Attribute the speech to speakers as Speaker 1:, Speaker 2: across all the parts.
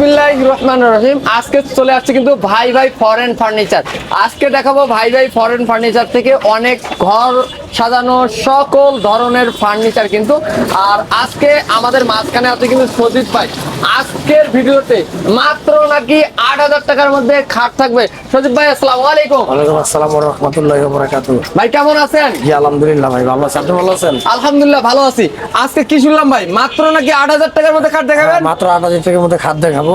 Speaker 1: বিসমিল্লাহির রহমানির রহিম। আজকে চলে আসছে কিন্তু ভাই ভাই ফরেন ফার্নিচার। আজকে দেখাবো ভাই ভাই ফরেন ফার্নিচার থেকে অনেক ঘর সাজানো সকল ধরনের ফার্নিচার কিন্তু। আর আজকে আমাদের মাঝখানে আছে কিন্তু সজিদ ভাই। আজকের ভিডিওতে মাত্র নাকি ৮,০০০ টাকার মধ্যে খাট থাকবে। সজিদ ভাই আসসালামু আলাইকুম।
Speaker 2: ওয়ালাইকুম আসসালাম ওয়া রাহমাতুল্লাহি ওয়া বারাকাতুহু।
Speaker 1: ভাই কেমন আছেন?
Speaker 2: জি আলহামদুলিল্লাহ ভাই ভালো আছি, আপনি ভালো আছেন?
Speaker 1: আলহামদুলিল্লাহ ভালো আছি। আজকে কি শুনলাম ভাই, মাত্র নাকি ৮,০০০ টাকার মধ্যে খাট দেখাবেন?
Speaker 2: মাত্র ৮,০০০ টাকার মধ্যে খাট দেখাবো।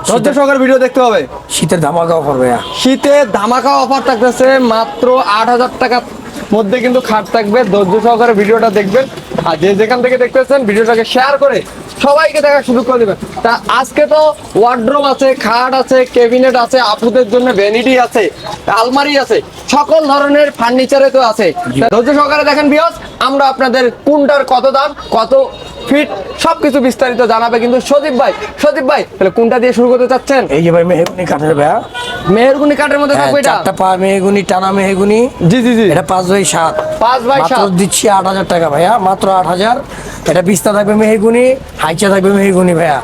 Speaker 1: ধৈর্য সহকারে ভিডিও দেখতে হবে।
Speaker 2: শীতের ধামাকা অফার ভাইয়া।
Speaker 1: শীতে ধামাকা অফার থাকতেছে মাত্র ৮,০০০ টাকার মধ্যে কিন্তু খাট থাকবে। ধৈর্য সহকারে ভিডিওটা দেখবেন আর যে যেখান থেকে দেখতেছেন ভিডিওটাকে শেয়ার করে সবাইকে দেখার সুযোগ করে দিবেন। তা আজকে তো ওয়ার্ড্রোব আছে, খাট আছে, ক্যাবিনেট আছে, আপুদের জন্য ভ্যানিটি আছে, আলমারি আছে, সকল ধরনের ফার্নিচারে তো আছে। ধৈর্য সহকারে দেখেন ভিউয়ার্স, আমরা আপনাদের কোনটার কত দাম, কত ফিট সবকিছু বিস্তারিত জানাবে কিন্তু সজীব ভাই। সজীব ভাই তাহলে কোনটা দিয়ে শুরু করতে চাচ্ছেন?
Speaker 2: এই যে ভাই মেহগুনি কাঠের ভাইয়া।
Speaker 1: মেহেরগুনি কাঠের মধ্যে থাকবে এটা?
Speaker 2: চারটা পা মেহগুনি, টানা মেহগুনি।
Speaker 1: জি জি জি,
Speaker 2: এটা 5x7।
Speaker 1: 5x7
Speaker 2: মাত্র দিচ্ছি ৮,০০০ টাকা ভাইয়া, মাত্র ৮,০০০। এটা বিছনা থাকবে মেহগুনি, হাইচা থাকবে মেহগুনি ভাইয়া,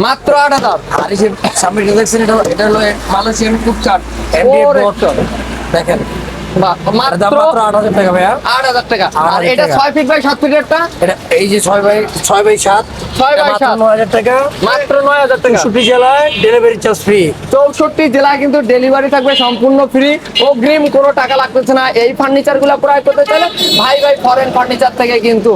Speaker 1: মাত্র ৮,০০০।
Speaker 2: আর এই যে সামনে দেখছেন এটা হলো মালয়েশিয়ান কুক কাঠ MDF
Speaker 1: ওরে
Speaker 2: board। দেখেন
Speaker 1: বাহ, মাত্র
Speaker 2: ৮,০০০ টাকা ভাইয়া।
Speaker 1: ৮,০০০ টাকা। আর
Speaker 2: ৮,০০০
Speaker 1: এটা
Speaker 2: টাকা।
Speaker 1: 6 ফিট বাই 7 ফিটেরটা
Speaker 2: এটা এই যে 6x7
Speaker 1: 6x7
Speaker 2: মাত্র ৯,০০০ টাকা।
Speaker 1: মাত্র ৯,০০০ টাকা।
Speaker 2: ৬৪ জেলায় ডেলিভারি চার্জ ফ্রি।
Speaker 1: ৬৪ জেলায় কিন্তু ডেলিভারি থাকবে সম্পূর্ণ ফ্রি, অগ্রিম কোনো টাকা লাগতেছে না। এই ফার্নিচারগুলো ক্রয় করতে চাইলে ভাই ভাই ফরেন ফার্নিচার থেকে কিন্তু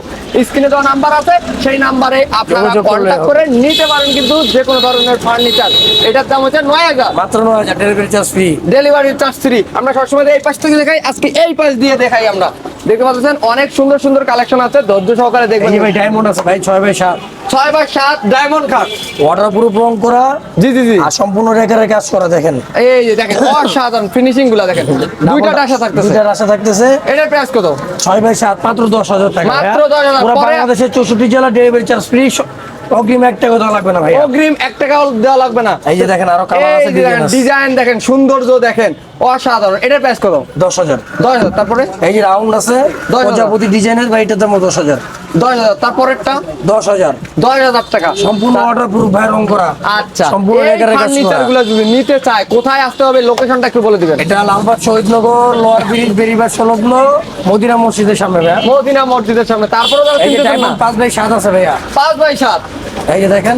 Speaker 1: স্ক্রিনে দেওয়া নাম্বার আছে, সেই নাম্বারে আপনারা
Speaker 2: যোগাযোগ করলে
Speaker 1: কন্ট্যাক্ট করে নিতে পারেন কিন্তু যে কোনো ধরনের ফার্নিচার। এটার দাম হচ্ছে ৯,০০০,
Speaker 2: মাত্র ৯,০০০ delivery charge free.
Speaker 1: Delivery charge free. আমরা সবসময় এই পাশ থেকে দেখাই, আজকে এই পাশ দিয়ে দেখাই। আমরা দেখতে পাচ্ছেন অনেক সুন্দর সুন্দর কালেকশন আছে, ধৈর্য সহকারে দেখবেন।
Speaker 2: এই যে ভাই ডায়মন্ড আছে ভাই 6x7,
Speaker 1: 6x7 ডায়মন্ড খাট।
Speaker 2: ওয়াটারপ্রুফ রং করা।
Speaker 1: জি জি জি,
Speaker 2: আর সম্পূর্ণ রেকারের কাজ করা। দেখেন
Speaker 1: এই যে দেখেন অসাধারণ ফিনিশিং গুলা দেখেন। দুইটা ডাসা থাকতেছে।
Speaker 2: দুইটা রাশা থাকতেছে।
Speaker 1: এটার প্রাইস কত?
Speaker 2: 6x7 মাত্র 10,০০০ টাকা।
Speaker 1: মাত্র 10,০০০।
Speaker 2: পুরো
Speaker 1: পরে
Speaker 2: বাংলাদেশের 64 জেলা ডেলিভারি চার্জ ফ্রি। অগ্রিম ১ টাকা দেওয়া লাগবে না ভাই।
Speaker 1: অগ্রিম 1 টাকাও দেওয়া লাগবে না।
Speaker 2: এই যে দেখেন আরো কালার আছে,
Speaker 1: ডিজাইন দেখেন, সৌন্দর্য দেখেন, অসাধারণ। এটার প্রাইস কত?
Speaker 2: 10,০০০।
Speaker 1: 10,০০০। তারপরে
Speaker 2: এই যে রাউন্ড আছে
Speaker 1: 10,০০০।
Speaker 2: প্রজাপতি ডিজাইনের ভাই, এটার দাম 10,০০০।
Speaker 1: 10,০০০। তারপরেরটা
Speaker 2: 10,০০০
Speaker 1: 10,০০০ টাকা।
Speaker 2: সম্পূর্ণ ওয়াটারপ্রুফ ভাই, রং করা।
Speaker 1: আচ্ছা,
Speaker 2: সম্পূর্ণ
Speaker 1: এই
Speaker 2: রেকারের কাজ করা।
Speaker 1: ফার্নিচারগুলো যদি নিতে চায় কোথায় আসতে হবে, লোকেশনটা একটু বলে দিবেন।
Speaker 2: এটা লালবাগ শহীদনগর লোয়ার ব্রিজ বেরিবাগ সংলগ্ন মদিনা মসজিদের সামনে ভাইয়া।
Speaker 1: মদিনা মসজিদের সামনে। তারপরে
Speaker 2: এই যে ডায়মন্ড 5x7 আছে ভাইয়া।
Speaker 1: 5x7
Speaker 2: এই যে দেখেন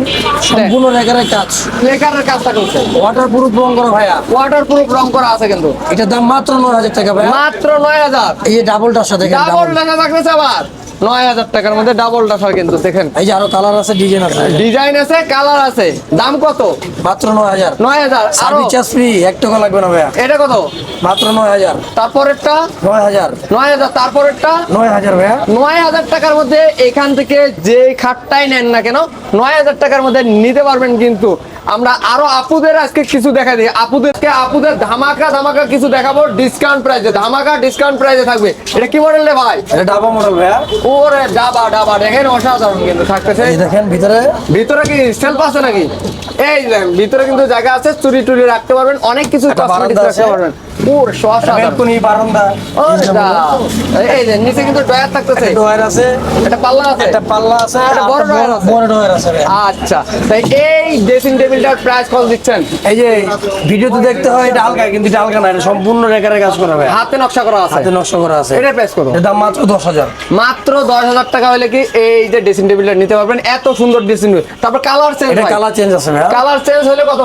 Speaker 2: সম্পূর্ণ রেকারের কাজ,
Speaker 1: লেকারের কাজটা করছে,
Speaker 2: ওয়াটারপ্রুফ রং করা ভাইয়া।
Speaker 1: ওয়াটারপ্রুফ রং করা আছে কিন্তু।
Speaker 2: এটার দাম মাত্র ৯,০০০ টাকা ভাইয়া।
Speaker 1: মাত্র ৯,০০০।
Speaker 2: এই যে ডাবল টাসা দেখেন,
Speaker 1: ডাবল ডাসা থাকতেছে আবার ৯,০০০ টাকার মধ্যে ডাবল ডাসার কিন্তু। দেখেন
Speaker 2: এই যে আরো কালার আছে, ডিজাইন আছে,
Speaker 1: ডিজাইন আছে, কালার আছে। দাম কত?
Speaker 2: মাত্র ৯,০০০।
Speaker 1: ৯,০০০। আরো
Speaker 2: সার্ভিস চার্জ ফ্রি, ১ টাকা লাগবে না ভাইয়া।
Speaker 1: এটা কত?
Speaker 2: মাত্র ৯,০০০।
Speaker 1: তারপরেরটা
Speaker 2: ৯,০০০।
Speaker 1: ৯,০০০। তারপরেরটা
Speaker 2: ৯,০০০ ভাইয়া।
Speaker 1: ৯,০০০ টাকার মধ্যে এখান থেকে যে খাটটাই নেন না কেন 9,০০০ টাকার মধ্যে নিতে পারবেন কিন্তু। আমরা আরো আপুদের আজকে কিছু দেখা দিই, আপুদের ধামাকা ধামাকা কিছু দেখাবো ডিসকাউন্ট প্রাইসে। ধামাকা ডিসকাউন্ট প্রাইসে থাকবে। এটা কি মডেল রে ভাই?
Speaker 2: এটা ডাবা মডেল ভাইয়া।
Speaker 1: ওরে ডাবা ডাবা দেখেন, অসাধারণ কিন্তু থাকতেছে।
Speaker 2: এই দেখেন ভিতরে
Speaker 1: ভিতরে কি সেলফ আছে নাকি? এই দেখেন ভিতরে কিন্তু জায়গা আছে, চুরি টুরি রাখতে পারবেন, অনেক কিছু
Speaker 2: বারান্দা
Speaker 1: রাখতে
Speaker 2: আছে।
Speaker 1: পারবেন। ওর অসাধারণ।
Speaker 2: ব্যালকনি, বারান্দা।
Speaker 1: এই যে নিচে কিন্তু ডয়ার থাকতেছে,
Speaker 2: ডয়ার আছে,
Speaker 1: এটা পাল্লা আছে,
Speaker 2: একটা পাল্লা আছে,
Speaker 1: একটা
Speaker 2: আর
Speaker 1: বড়
Speaker 2: একটা
Speaker 1: ডয়ার আছে।
Speaker 2: বড় ডয়ার আছে ভাইয়া।
Speaker 1: আচ্ছা, তাই এই ড্রেসিং টেবিলটার প্রাইস কত দিচ্ছেন?
Speaker 2: এই যে ভিডিওতে দেখতে হয় এটা আলগা, কিন্তু এটা আলগা না, এটা সম্পূর্ণ রেকারের কাজ করা ভাইয়া।
Speaker 1: হাতে নকশা করা আছে,
Speaker 2: হাতে নকশা করা আছে।
Speaker 1: এটার প্রাইস কত?
Speaker 2: এর দাম মাত্র 10,০০০।
Speaker 1: মাত্র 10,০০০ টাকা হলে কি এই যে ড্রেসিং টেবিলটা নিতে পারবেন। এত সুন্দর ড্রেসিং টেবিল। তারপর কালার চেঞ্জ,
Speaker 2: এটা কালার চেঞ্জ আছে ভাইয়া।
Speaker 1: কালার চেঞ্জ হলে কত?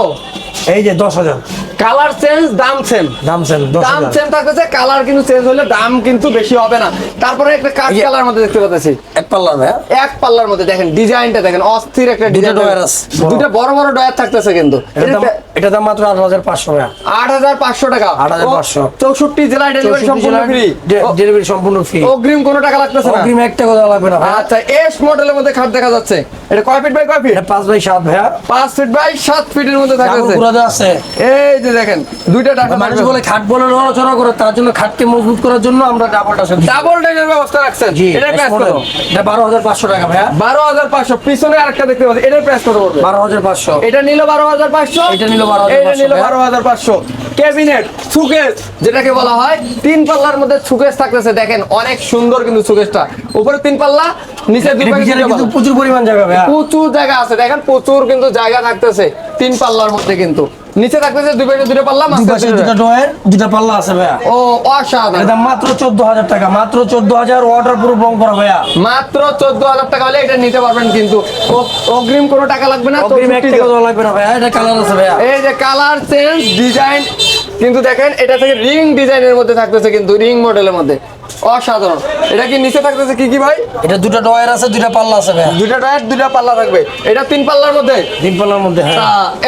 Speaker 2: এই যে 10,০০০।
Speaker 1: কালার চেঞ্জ দাম সেম,
Speaker 2: দাম সেম
Speaker 1: দাম
Speaker 2: 10,০০০।
Speaker 1: সেম থাকতেছে, কালার কিন্তু চেঞ্জ হলে দাম কিন্তু বেশি হবে না। তারপরে একটা কাঠ কালার মধ্যে দেখতে পাচ্ছি,
Speaker 2: এক পাল্লার ভাইয়া।
Speaker 1: এক পাল্লার মধ্যে দেখেন ডিজাইনটা দেখেন, অস্থির একটা ডিজাইন।
Speaker 2: ডয়ার আছে,
Speaker 1: দুটো বড় বড় ডয়ার থাকতেছে কিন্তু।
Speaker 2: এটা দাম মাত্র ৮,৫০০ ভাইয়া।
Speaker 1: ৮,৫০০ টাকা।
Speaker 2: ৮,৫০০।
Speaker 1: ৬৪ জেলায় ডেলিভারি সম্পূর্ণ ফ্রি।
Speaker 2: ডেলিভারি সম্পূর্ণ ফ্রি,
Speaker 1: অগ্রিম কোনো টাকা লাগতেছে না।
Speaker 2: অগ্রিম ১ টাকা দেওয়া লাগবে না ভাইয়া।
Speaker 1: আচ্ছা, এস মডেলের মধ্যে খাট দেখা যাচ্ছে। এটা কয় ফিট বাই কয় ফিট?
Speaker 2: এটা 5x7 ভাইয়া।
Speaker 1: 5 ফিট বাই 7 ফিটের মধ্যে থাকতেছে।
Speaker 2: পুরো দেওয়া আছে।
Speaker 1: এই যে দেখেন দুইটা টাকা।
Speaker 2: মানুষ বলে খাট বলে নড়াচড়া করে, তার জন্য খাটকে মজবুত করার জন্য আমরা ডাবল টাসা দিচ্ছি।
Speaker 1: ডাবল ডেকের ব্যবস্থা রাখছেন।
Speaker 2: জি,
Speaker 1: এটার প্রাইস কত?
Speaker 2: এটা ১২,৫০০ টাকা ভাইয়া।
Speaker 1: ১২,৫০০। পিছনে আরেকটা দেখতে পাচ্ছি, এটার প্রাইস কত পড়বে?
Speaker 2: ১২,৫০০।
Speaker 1: এটা নিল ১২,৫০০,
Speaker 2: এটা নিল
Speaker 1: এটা নিল
Speaker 2: ১২,৫০০।
Speaker 1: ১২,৫০০। ক্যাবিনেট সুকেস যেটাকে বলা হয়, 3 পাল্লার মধ্যে সুকেস থাকতেছে। দেখেন অনেক সুন্দর কিন্তু সুকেসটা। উপরে 3 পাল্লা, নিচে 2 পাল্লা,
Speaker 2: কিন্তু প্রচুর পরিমাণ জায়গা ভাইয়া।
Speaker 1: প্রচুর জায়গা আছে। দেখেন প্রচুর কিন্তু জায়গা থাকতেছে। 3 পাল্লার মধ্যে কিন্তু নিচে থাকতেছে দুই পাশে দুটো পাল্লা,
Speaker 2: দুই
Speaker 1: মাঝখানে
Speaker 2: পাশে
Speaker 1: দুটো
Speaker 2: দুটো ডয়ের দুটো পাল্লা আছে ভাইয়া।
Speaker 1: ও অসাধারণ,
Speaker 2: এটা মাত্র 14,000 টাকা, মাত্র 14,000 ওয়াটার প্রুফ রং করা ভাইয়া।
Speaker 1: মাত্র 14,000 টাকা হলে এটা নিতে পারবেন কিন্তু অগ্রিম কোনো টাকা লাগবে না।
Speaker 2: অগ্রিম 1 টাকা দেওয়া লাগবে না ভাইয়া। এটা কালার আছে ভাইয়া,
Speaker 1: এই যে কালার চেঞ্জ ডিজাইন কিন্তু দেখেন এটা থেকে রিং ডিজাইনের মধ্যে থাকতেছে কিন্তু রিং মডেলের মধ্যে অসাধারণ। এটা কি নিচে থাকতেছে কি কি ভাই?
Speaker 2: এটা দুটো ডয়ের আছে, দুটো পাল্লা আছে ভাইয়া।
Speaker 1: দুইটা টায়ার দুইটা পাল্লা থাকবে, এটা 3 পাল্লার মধ্যে।
Speaker 2: 3 পাল্লার মধ্যে হ্যাঁ।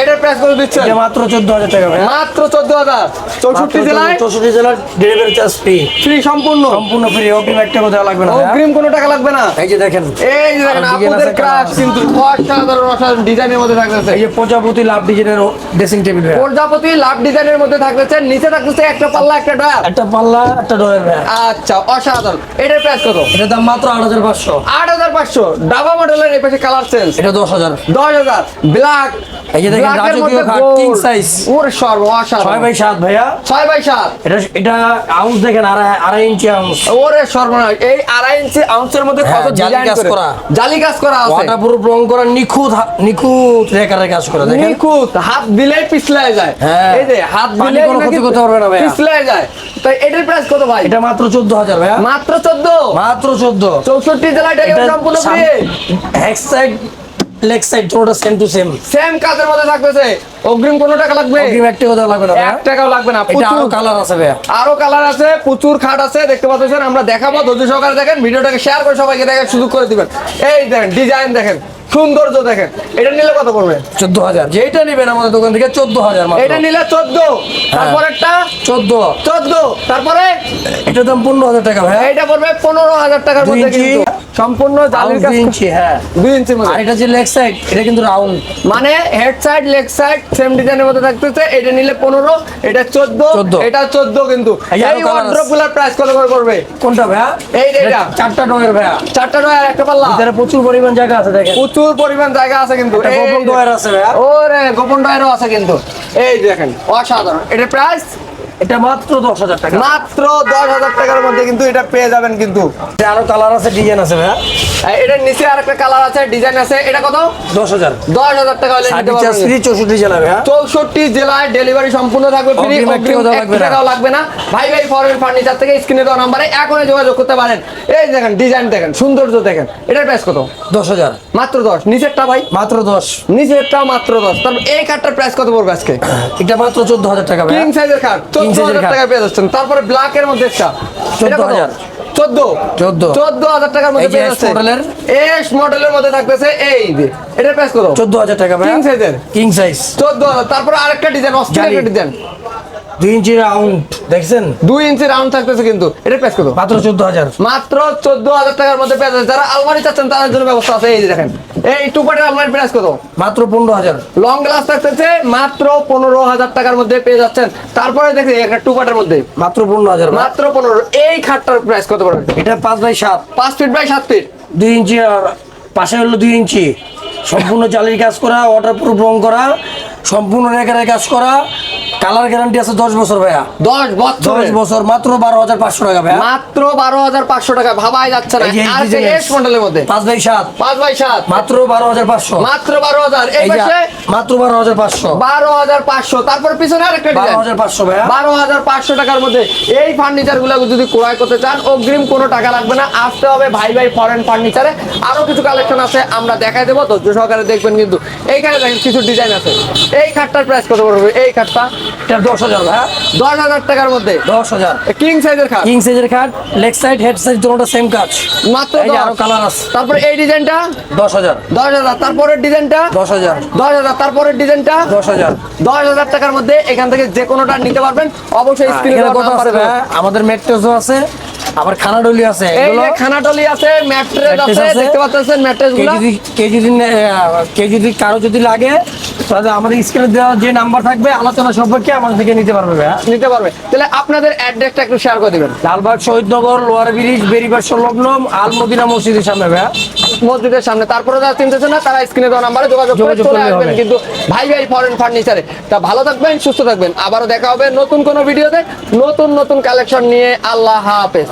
Speaker 1: এটার প্রাইস কত দিচ্ছেন?
Speaker 2: এটা মাত্র 14,000 টাকা ভাইয়া।
Speaker 1: মাত্র 14,000। 64 জেলায়
Speaker 2: 64 জেলার ডেলিভারি চার্জ ফ্রি,
Speaker 1: ফ্রি সম্পূর্ণ,
Speaker 2: সম্পূর্ণ ফ্রি। অগ্রিম 1 টাকা দেওয়া লাগবে না ভাইয়া।
Speaker 1: অগ্রিম কোনো টাকা লাগবে না।
Speaker 2: এই যে দেখেন,
Speaker 1: এই যে দেখেন
Speaker 2: আর ডিজাইন
Speaker 1: আপনাদের
Speaker 2: আছে,
Speaker 1: ক্রাশ
Speaker 2: কালার আছে।
Speaker 1: কিন্তু অসাধারণ অসাধারণ ডিজাইনের মধ্যে থাকতেছে।
Speaker 2: এই যে প্রজাপতি লাভ ডিজাইনের ড্রেসিং টেবিল ভাইয়া।
Speaker 1: প্রজাপতি লাভ ডিজাইনের মধ্যে থাকতেছে, নিচে থাকতেছে একটা পাল্লা একটা টায়ার।
Speaker 2: একটা পাল্লা একটা ডয়ের ভাইয়া।
Speaker 1: আচ্ছা অসাধারণ। এটার প্রাইস কত?
Speaker 2: এটার দাম মাত্র 8,500।
Speaker 1: 8,500। ডাবা মডেলের এই পাশে কালার চেঞ্জ,
Speaker 2: এটা 10,000।
Speaker 1: 10,000 ব্ল্যাক।
Speaker 2: এই যে দেখেন রাজকীয় খাট কিং সাইজ,
Speaker 1: ওর সর্ব
Speaker 2: 6
Speaker 1: অসাধারণ।
Speaker 2: বাই 7 ভাইয়া।
Speaker 1: 6x7।
Speaker 2: এটা আউন্স দেখেন, আড়াই ইঞ্চি আউন্স।
Speaker 1: ওরে সর্বনাশ, এই 2.5 ইঞ্চি আউন্সের মধ্যে
Speaker 2: হ্যাঁ,
Speaker 1: কত
Speaker 2: জালি
Speaker 1: ডিজাইন
Speaker 2: কাজ
Speaker 1: করে
Speaker 2: করা।
Speaker 1: জালি কাজ করা আছে,
Speaker 2: ওয়াটারপ্রুফ রং করা, নিখুঁত রেখার কাজ করা দেখেন।
Speaker 1: নিখুঁত, হাত দিলেই পিছলায় যায়।
Speaker 2: হ্যাঁ।
Speaker 1: এই যে হাত
Speaker 2: পানি
Speaker 1: দিলেই
Speaker 2: কোনো
Speaker 1: নাকি
Speaker 2: ক্ষতি করতে পারবে না ভাইয়া।
Speaker 1: পিছলায় যায়। তাই এটার প্রাইস কত ভাই?
Speaker 2: এটা মাত্র 14,000 ভাইয়া।
Speaker 1: মাত্র 14।
Speaker 2: মাত্র 14।
Speaker 1: 64 জেলায় ডেলিভারি সম্পূর্ণ free.
Speaker 2: Hack side leg side পুরোটা সেম টু সেম।
Speaker 1: সেম কাজের মধ্যে থাকতেছে, অগ্রিম কোনো টাকা লাগবে?
Speaker 2: অগ্রিম 1 টাকা দেওয়া লাগবে না ভাইয়া।
Speaker 1: 1 টাকাও লাগবে না।
Speaker 2: এটা আরো
Speaker 1: প্রচুর
Speaker 2: কালার আছে ভাইয়া।
Speaker 1: আরো কালার আছে, প্রচুর খাট আছে, দেখতে পাচ্ছেন। আমরা দেখাবো, ধৈর্য সহকারে দেখেন, ভিডিওটাকে শেয়ার করে সবাইকে দেখার সুযোগ করে দিবেন। এই দেখেন ডিজাইন দেখেন, সৌন্দর্য দেখেন। এটা নিলে কত পড়বে?
Speaker 2: 14,000। যেটা নেবেন আমাদের দোকান থেকে 14,000 মাত্র।
Speaker 1: এটা নিলে 14। তারপরেরটা
Speaker 2: 14।
Speaker 1: 14। তারপরে
Speaker 2: এটার দাম 15,000 টাকা ভাইয়া।
Speaker 1: এইটা পড়বে 15,000 টাকার
Speaker 2: 2
Speaker 1: মধ্যে
Speaker 2: ইঞ্চি,
Speaker 1: কিন্তু সম্পূর্ণ জালির কাজ।
Speaker 2: 2 ইঞ্চি হ্যাঁ।
Speaker 1: 2 ইঞ্চির মধ্যে।
Speaker 2: আর এটা যে লেগ সাইড, এটা কিন্তু রাউন্ড।
Speaker 1: মানে head side leg side same ডিজাইনের মধ্যে থাকতেছে। এটা নিলে 15, এটা 14, এটা 14 কিন্তু।
Speaker 2: এই আরো
Speaker 1: এই
Speaker 2: colour আছে।
Speaker 1: ওয়ার্ড্রপ গুলার প্রাইস কত করে পড়বে?
Speaker 2: কোনটা ভাইয়া?
Speaker 1: এই যে এটা।
Speaker 2: 4টা ডয়ের ভাইয়া।
Speaker 1: 4টা ডয়ার একটা পাল্লা।
Speaker 2: ভিতরে প্রচুর পরিমাণ জায়গা আছে দেখেন।
Speaker 1: প্রচুর পরিমাণ জায়গা আছে কিন্তু।
Speaker 2: একটা
Speaker 1: এই
Speaker 2: গোপন
Speaker 1: যে-
Speaker 2: ডয়ের আছে ভাইয়া।
Speaker 1: ওরে গোপন ডয়ারও আছে কিন্তু। এই দেখেন অসাধারণ। এটার প্রাইস
Speaker 2: এটা মাত্র 10,000 টাকা।
Speaker 1: মাত্র 10,000 টাকার মধ্যে কিন্তু এটা পেয়ে যাবেন কিন্তু।
Speaker 2: এটা আরো কালার আছে, ডিজাইন আছে ভাইয়া।
Speaker 1: এটার নিচে আরেকটা কালার আছে, ডিজাইন আছে। এটা কত?
Speaker 2: 10,000।
Speaker 1: 10,000 টাকা হলে নিতে
Speaker 2: সার্ভিস চার্জ
Speaker 1: পারবেন।
Speaker 2: ফ্রি 64 জেলা ভাইয়া।
Speaker 1: 64 জেলায় ডেলিভারি সম্পূর্ণ থাকবে ফ্রি।
Speaker 2: অগ্রিম 1 টাকাও দেওয়া লাগবে না।
Speaker 1: টাকাও লাগবে না। ভাই ফরেন ফার্নিচার থেকে স্ক্রিনে দেওয়া নাম্বারে এখনই যোগাযোগ করতে পারেন। এই দেখেন ডিজাইন দেখেন, সৌন্দর্য দেখেন। এটার প্রাইস কত?
Speaker 2: 10,000।
Speaker 1: মাত্র 10। নিচেরটা ভাই?
Speaker 2: মাত্র 10।
Speaker 1: নিচেরটা মাত্র 10। তারপর এই কাঠটার প্রাইস কত পড়বে আজকে?
Speaker 2: এটা মাত্র 14,000 টাকা ভাইয়া।
Speaker 1: কিং সাইজের কাঠ
Speaker 2: King size এর
Speaker 1: 14,000
Speaker 2: খাট।
Speaker 1: টাকায় পেয়ে যাচ্ছেন। তারপরে ব্ল্যাক এর মধ্যে একটা
Speaker 2: 14,000
Speaker 1: 14,000 টাকার মধ্যে
Speaker 2: এই যে
Speaker 1: পেয়ে
Speaker 2: S
Speaker 1: যাচ্ছে।
Speaker 2: মডেলের।
Speaker 1: এস মডেলের মধ্যে থাকতেছে। এই যে এটার প্রাইস কত?
Speaker 2: 14,000 টাকা ভাইয়া।
Speaker 1: কিং সাইজের
Speaker 2: কিং সাইজ
Speaker 1: 14,000। তারপরে আরেকটা ডিজাইন, অস্ট্রেলিয়ান
Speaker 2: জালি।
Speaker 1: একটা ডিজাইন,
Speaker 2: 2 ইঞ্চি রাউন্ড দেখছেন।
Speaker 1: 2 ইঞ্চি রাউন্ড থাকতেছে কিন্তু। এটার প্রাইস কত?
Speaker 2: মাত্র 14,000।
Speaker 1: মাত্র 14,000 টাকার মধ্যে পেয়ে যাচ্ছে। যারা আলমারি চাচ্ছেন তাদের জন্য ব্যবস্থা আছে। এই যে দেখেন, এই টু পার্টের আলমারির প্রাইস কত?
Speaker 2: মাত্র 15,000।
Speaker 1: লং গ্লাস থাকতেছে মাত্র 15,000 টাকার মধ্যে পেয়ে যাচ্ছেন। তারপরে দেখি একটা টু পার্টের মধ্যে
Speaker 2: মাত্র 15,000
Speaker 1: মাত্র 15। এই খাটটার প্রাইস কত পড়বে?
Speaker 2: এটা 5 বাই 7,
Speaker 1: 5 ফিট বাই 7 ফিট।
Speaker 2: 2 ইঞ্চি আর পাশে হলো 2 ইঞ্চি। সম্পূর্ণ জালির কাজ করা, ওয়াটারপ্রুফ রং করা, সম্পূর্ণ রেখার কাজ করা। কালার গ্যারান্টি আছে 10 বছর ভাইয়া।
Speaker 1: 10 বছর।
Speaker 2: 10 বছর মাত্র 12,500 টাকা ভাইয়া।
Speaker 1: মাত্র 12,500 টাকা। ভাবাই যাচ্ছে না।
Speaker 2: এই যে এই
Speaker 1: আর
Speaker 2: ডিজাইনের।
Speaker 1: এস মডেলের মধ্যে
Speaker 2: 5 বাই 7,
Speaker 1: 5 বাই 7
Speaker 2: মাত্র 12,500।
Speaker 1: মাত্র 12,000। এই
Speaker 2: এই যে
Speaker 1: পাশে
Speaker 2: মাত্র 12,500।
Speaker 1: 12,500। তারপর পিছনে আরেকটা ডিজাইন
Speaker 2: 12,500 ভাইয়া।
Speaker 1: 12,500 টাকার মধ্যে এই ফার্নিচার গুলো যদি ক্রয় করতে চান অগ্রিম কোনো টাকা লাগবে না। আসতে হবে ভাই ফরেন ফার্নিচারে। আরো কিছু কালেকশন আছে, আমরা দেখাই দেবো, ধৈর্য সহকারে দেখবেন কিন্তু। এইখানে দেখেন কিছু ডিজাইন আছে। এই খাটটার প্রাইস কত পড়বে? এই খাটটা
Speaker 2: এটা 10,000 ভাইয়া।
Speaker 1: 10,000 টাকার মধ্যে
Speaker 2: 10,000।
Speaker 1: কিং সাইজের খাট।
Speaker 2: কিং সাইজের খাট, লেগ সাইড হেড সাইড দুটোটা সেম কাজ।
Speaker 1: মাত্র
Speaker 2: এই যে
Speaker 1: 10।
Speaker 2: আরো কালার আছে।
Speaker 1: তারপর এই ডিজাইনটা
Speaker 2: 10,000।
Speaker 1: 10,000। তারপরের ডিজাইনটা
Speaker 2: 10,000।
Speaker 1: 10,000। তারপরের ডিজাইনটা
Speaker 2: 10,000।
Speaker 1: 10,000 টাকার মধ্যে এখান থেকে যে কোনোটা নিতে পারবেন। অবশ্যই স্ক্রিনে
Speaker 2: এখানে
Speaker 1: দেওয়া
Speaker 2: কত আছে
Speaker 1: নাম্বারে
Speaker 2: ভাইয়া? আমাদের ম্যাট্রেসও আছে, আবার খানাডলি আছে।
Speaker 1: এই
Speaker 2: এগুলো
Speaker 1: যে খানাটলি আছে, ম্যাট্রেস
Speaker 2: Mattress
Speaker 1: আছে,
Speaker 2: আছে।
Speaker 1: দেখতে পাচ্ছেন ম্যাট্রেস গুলো।
Speaker 2: কে যদি কারো যদি লাগে তাহলে আমাদের স্ক্রিনে দেওয়া যে নাম্বার থাকবে আলোচনা সম্পর্কে আমাদের থেকে নিতে পারবে ভাইয়া।
Speaker 1: নিতে পারবে। তাহলে আপনাদের অ্যাড্রেসটা একটু শেয়ার করে দিবেন।
Speaker 2: লালবাগ শহীদনগর, লোয়ার ব্রিজ, বেরিবাগ সংলগ্ন আল মদিনা মসজিদের সামনে ভাইয়া।
Speaker 1: মসজিদের সামনে। তারপরে যারা চিনতেছেন না তারা স্ক্রিনে দেওয়া নাম্বারে যোগাযোগ করে
Speaker 2: যোগাযোগ
Speaker 1: চলে
Speaker 2: করলে
Speaker 1: আসবেন
Speaker 2: হবে।
Speaker 1: কিন্তু ভাই ফরেন ফার্নিচারে। তা ভালো থাকবেন, সুস্থ থাকবেন। আবারও দেখা হবে নতুন কোনো ভিডিওতে নতুন নতুন কালেকশন নিয়ে। আল্লাহ হাফেজ।